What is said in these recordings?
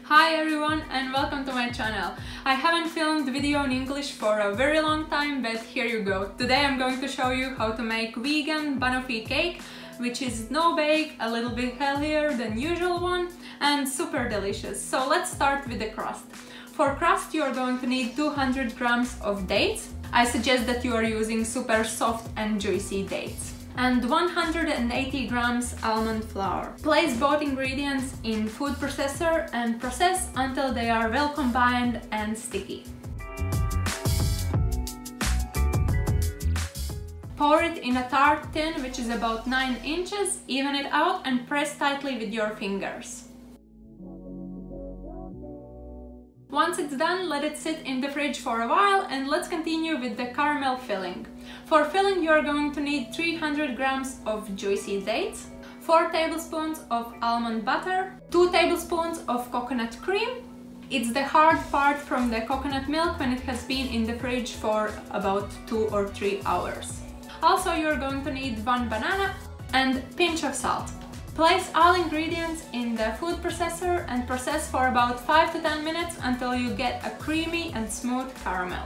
Hi everyone and welcome to my channel. I haven't filmed video in English for a very long time, but here you go. Today I'm going to show you how to make vegan banoffee cake, which is no bake, a little bit healthier than usual one, and super delicious. So let's start with the crust. For crust you are going to need 200 grams of dates. I suggest that you are using super soft and juicy dates. And 180 grams almond flour. Place both ingredients in food processor and process until they are well combined and sticky. Pour it in a tart tin, which is about 9 inches, even it out and press tightly with your fingers. Once it's done, let it sit in the fridge for a while, and let's continue with the caramel filling. For filling you are going to need 300 grams of juicy dates, 4 tablespoons of almond butter, 2 tablespoons of coconut cream. It's the hard part from the coconut milk when it has been in the fridge for about 2 or 3 hours. Also you're going to need 1 banana and pinch of salt. Place all ingredients in the food processor and process for about 5 to 10 minutes until you get a creamy and smooth caramel.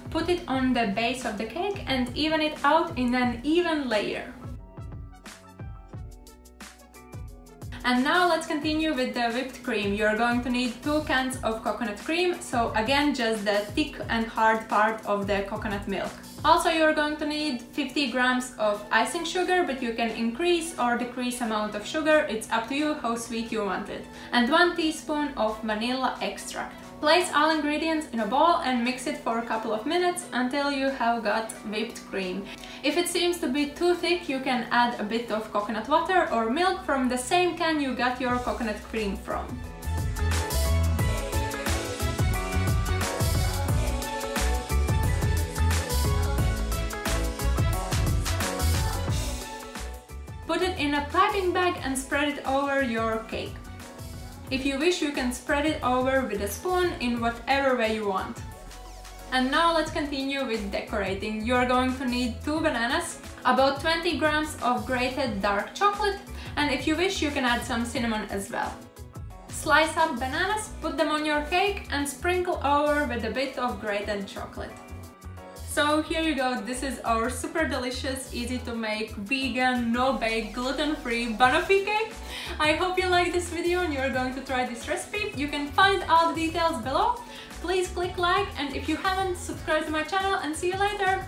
Put it on the base of the cake and even it out in an even layer. And now let's continue with the whipped cream. You're going to need 2 cans of coconut cream, so again just the thick and hard part of the coconut milk. Also you're going to need 50 grams of icing sugar, but you can increase or decrease amount of sugar, it's up to you how sweet you want it. And 1 teaspoon of vanilla extract. Place all ingredients in a bowl and mix it for a couple of minutes until you have got whipped cream. If it seems to be too thick, you can add a bit of coconut water or milk from the same can you got your coconut cream from. Put it in a piping bag and spread it over your cake. If you wish, you can spread it over with a spoon in whatever way you want. And now let's continue with decorating. You're going to need 2 bananas, about 20 grams of grated dark chocolate, and if you wish you can add some cinnamon as well. Slice up bananas, put them on your cake and sprinkle over with a bit of grated chocolate. So here you go, this is our super delicious, easy to make, vegan, no-bake, gluten-free banoffee cake. I hope you like this video and you're going to try this recipe. You can find all the details below. Please click like, and if you haven't, subscribe to my channel, and see you later!